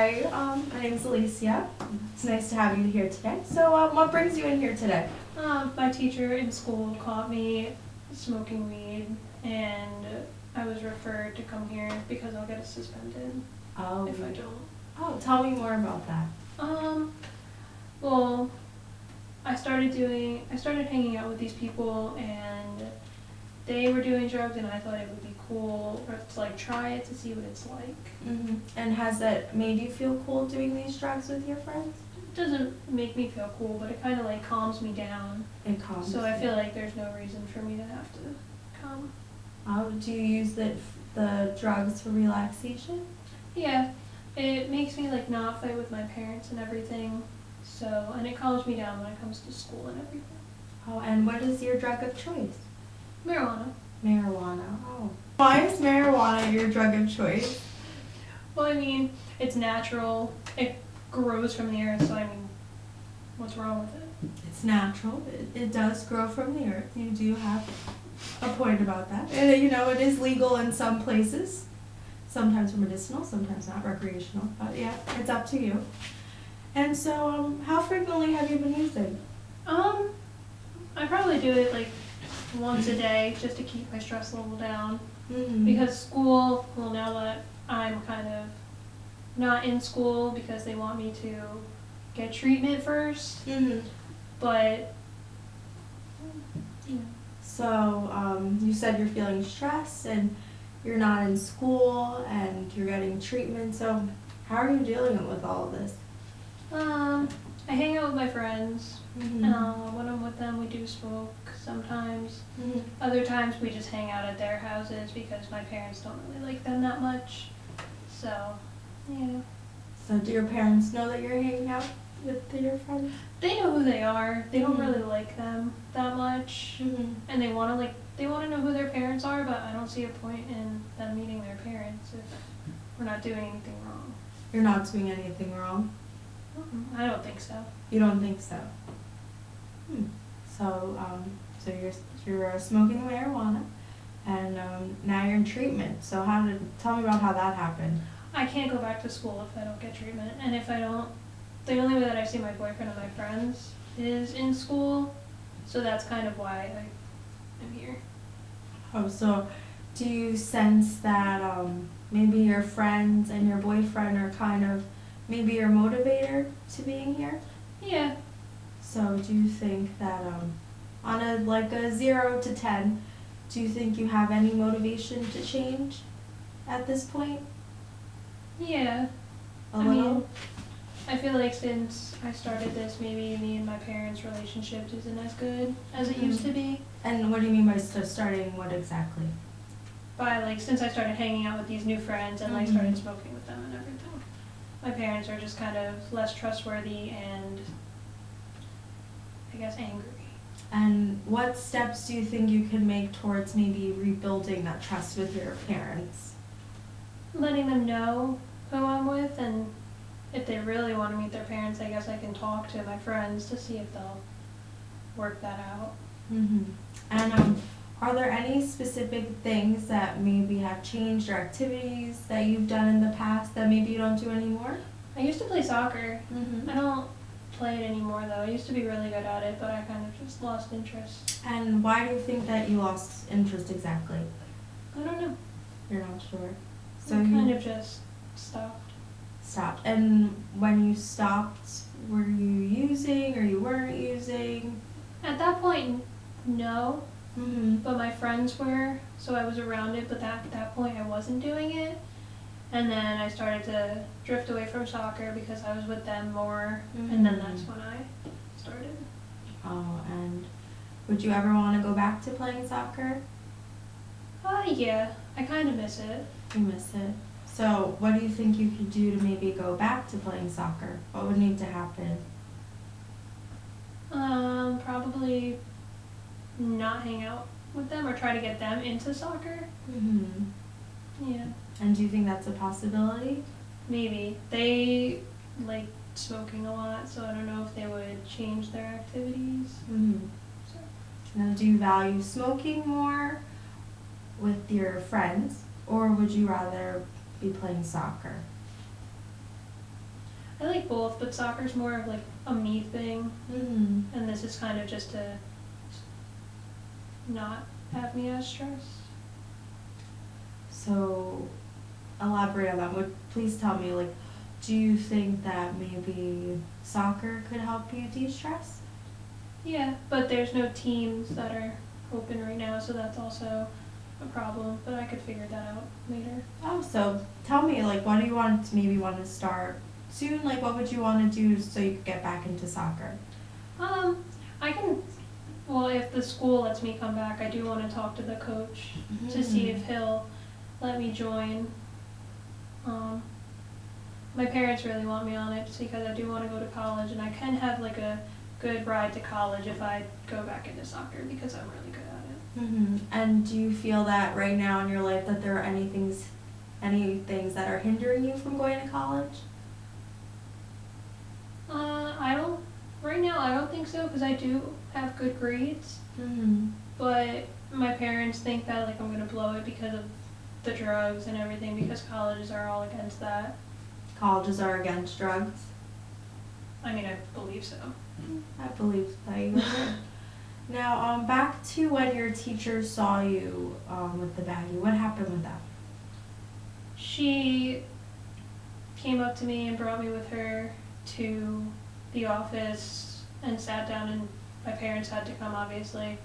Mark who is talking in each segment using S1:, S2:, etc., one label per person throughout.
S1: Hi, my name is Alicia. It's nice to have you here today. So, what brings you in here today?
S2: My teacher in school caught me smoking weed, and I was referred to come here because I'll get suspended
S1: Oh,
S2: if I don't.
S1: Oh, tell me more about that.
S2: Well, I started hanging out with these people, and they were doing drugs, and I thought it would be cool to like try it to see what it's like.
S1: And has that made you feel cool doing these drugs with your friends?
S2: It doesn't make me feel cool, but it kind of like calms me down.
S1: It calms.
S2: So I feel like there's no reason for me to have to come.
S1: Do you use the drugs for relaxation?
S2: Yeah, it makes me like not fight with my parents and everything. So, and it calms me down when it comes to school and everything.
S1: Oh, and what is your drug of choice?
S2: Marijuana.
S1: Marijuana. Oh. Why is marijuana your drug of choice?
S2: Well, I mean, it's natural. It grows from the earth, so I mean, what's wrong with it?
S1: It's natural. It does grow from the earth. You do have a point about that. And you know, it is legal in some places. Sometimes medicinal, sometimes not recreational. But yeah, it's up to you. And so, how frequently have you been using?
S2: I probably do it like once a day just to keep my stress level down. Because school, well, now that I'm kind of not in school because they want me to get treatment first. But, you know.
S1: So, you said you're feeling stressed and you're not in school and you're getting treatment. So, how are you dealing with all of this?
S2: I hang out with my friends. When I'm with them, we do smoke sometimes. Other times we just hang out at their houses because my parents don't really like them that much. So, yeah.
S1: So do your parents know that you're hanging out with your friends?
S2: They know who they are. They don't really like them that much. And they want to know who their parents are, but I don't see a point in them meeting their parents if we're not doing anything wrong.
S1: You're not doing anything wrong?
S2: I don't think so.
S1: You don't think so? So, so you're smoking marijuana, and now you're in treatment. So tell me about how that happened.
S2: I can't go back to school if I don't get treatment, and if I don't, the only way that I see my boyfriend and my friends is in school, so that's kind of why I'm here.
S1: Oh, so do you sense that maybe your friends and your boyfriend are kind of maybe your motivator to being here?
S2: Yeah.
S1: So do you think that on a 0 to 10, do you think you have any motivation to change at this point?
S2: Yeah.
S1: A little?
S2: Mean, I feel like since I started this, maybe me and my parents' relationship isn't as good as it used to be.
S1: And what do you mean by starting what exactly?
S2: By since I started hanging out with these new friends and started smoking with them and everything. My parents are just kind of less trustworthy and I guess angry.
S1: And what steps do you think you can make towards maybe rebuilding that trust with your parents?
S2: Letting them know who I'm with, and if they really want to meet their parents, I guess I can talk to my friends to see if they'll work that out.
S1: And are there any specific things that maybe have changed or activities that you've done in the past that maybe you don't do anymore?
S2: I used to play soccer. I don't play it anymore though. I used to be really good at it, but I kind of just lost interest.
S1: And why do you think that you lost interest exactly?
S2: I don't know.
S1: You're not sure? So
S2: I kind of just stopped.
S1: Stopped. And when you stopped, were you using or you weren't using?
S2: At that point, no.
S1: But
S2: my friends were, so I was around it, but at that point I wasn't doing it. And then I started to drift away from soccer because I was with them more, and then that's when I started.
S1: Oh, and would you ever want to go back to playing soccer?
S2: Yeah, I kind of miss it.
S1: You miss it. So what do you think you could do to maybe go back to playing soccer? What would need to happen?
S2: Probably not hang out with them or try to get them into soccer. Yeah.
S1: And do you think that's a possibility?
S2: Maybe. They like smoking a lot, so I don't know if they would change their activities. So.
S1: Now, do you value smoking more with your friends, or would you rather be playing soccer?
S2: I like both, but soccer's more of like a me thing, and this is kind of just to not have me as stressed.
S1: So, elaborate on that. Please tell me, like, do you think that maybe soccer could help you de-stress?
S2: Yeah, but there's no teams that are open right now, so that's also a problem, but I could figure that out later.
S1: Oh, so tell me, like, what do you want to start soon? Like, what would you want to do so you could get back into soccer?
S2: I can, well, if the school lets me come back, I do want to talk to the coach to see if he'll let me join. My parents really want me on it just because I do want to go to college, and I can have like a good ride to college if I go back into soccer because I'm really good at it.
S1: And do you feel that right now in your life that there are any things that are hindering you from going to college?
S2: Right now I don't think so because I do have good grades, but my parents think that like I'm going to blow it because of the drugs and everything because colleges are all against that.
S1: Colleges are against drugs?
S2: I mean, I believe so.
S1: I believe that you would. Now, back to when your teacher saw you with the baggie. What happened with that?
S2: She came up to me and brought me with her to the office and sat down, and my parents had to come, obviously.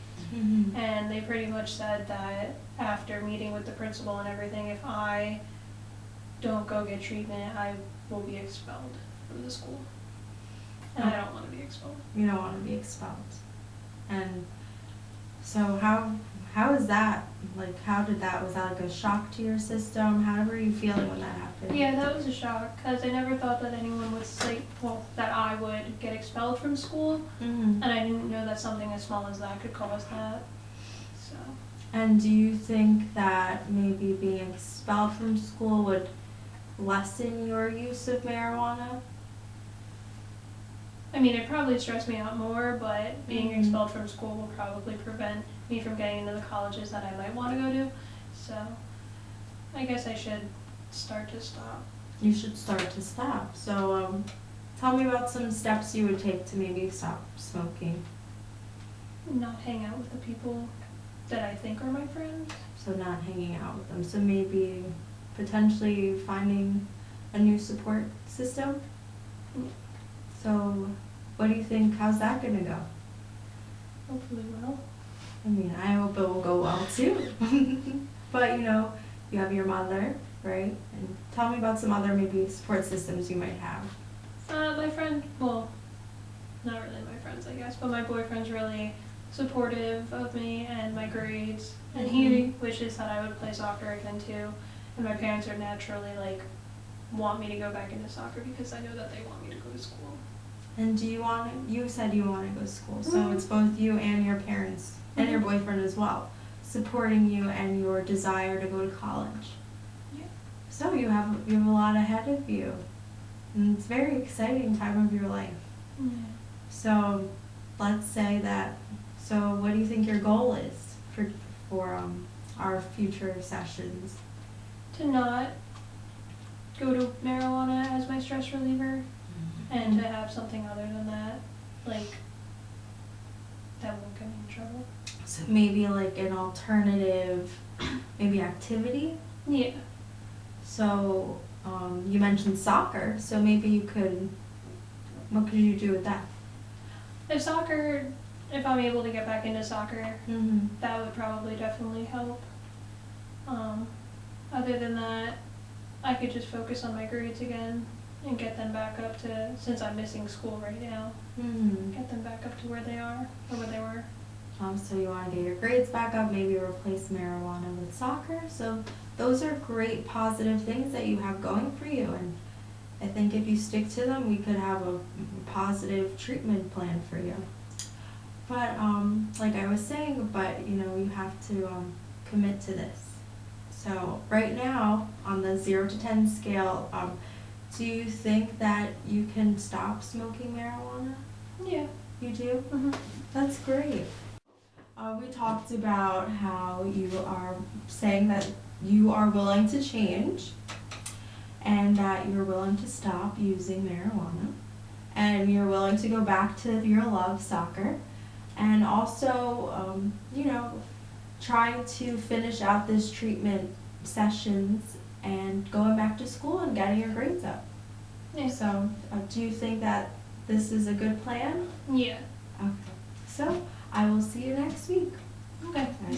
S2: And they pretty much said that after meeting with the principal and everything, if I don't go get treatment, I will be expelled from the school. And I don't want to be expelled.
S1: You don't want to be expelled. And so how is that? Like, was that like a shock to your system? How were you feeling when that happened?
S2: Yeah, that was a shock because I never thought that anyone would that I would get expelled from school. And I didn't know that something as small as that could cause that. So.
S1: And do you think that maybe being expelled from school would lessen your use of marijuana?
S2: I mean, it probably stressed me out more, but being expelled from school will probably prevent me from getting into the colleges that I might want to go to. So I guess I should start to stop.
S1: You should start to stop. So tell me about some steps you would take to maybe stop smoking.
S2: Not hang out with the people that I think are my friends.
S1: So not hanging out with them. So maybe potentially finding a new support system?
S2: Yeah.
S1: So what do you think, how's that going to go?
S2: Hopefully well.
S1: I mean, I hope it will go well too. But you have your mother, right? And tell me about some other maybe support systems you might have.
S2: My friend, well, not really my friends, I guess, but my boyfriend's really supportive of me and my grades. And he wishes that I would play soccer again too. And my parents are naturally want me to go back into soccer because I know that they want me to go to school.
S1: And you said you want to go to school, so it's both you and your parents and your boyfriend as well, supporting you and your desire to go to college.
S2: Yeah.
S1: So you have a lot ahead of you. And it's a very exciting time of your life.
S2: Yeah.
S1: So let's say that, so what do you think your goal is for our future sessions?
S2: To not go to marijuana as my stress reliever and to have something other than that, that won't get me in trouble.
S1: So maybe like an alternative, maybe activity?
S2: Yeah.
S1: So you mentioned soccer, so maybe what could you do with that?
S2: If I'm able to get back into soccer, that would probably definitely help. Other than that, I could just focus on my grades again and get them back up to, since I'm missing school right now, get them back up to where they are, or where they were.
S1: So you want to get your grades back up, maybe replace marijuana with soccer. So those are great positive things that you have going for you. And I think if you stick to them, we could have a positive treatment plan for you. But like I was saying, you have to commit to this. So right now, on the 0 to 10 scale, do you think that you can stop smoking marijuana?
S2: Yeah.
S1: You do? That's great. We talked about how you are saying that you are willing to change, and and that you're willing to stop using marijuana, and you're willing to go back to your love, soccer, and also, trying to finish out this treatment sessions and going back to school and getting your grades up.
S2: Yeah.
S1: So, do you think that this is a good plan?
S2: Yeah.
S1: Okay. So, I will see you next week.
S2: Okay.
S1: All right.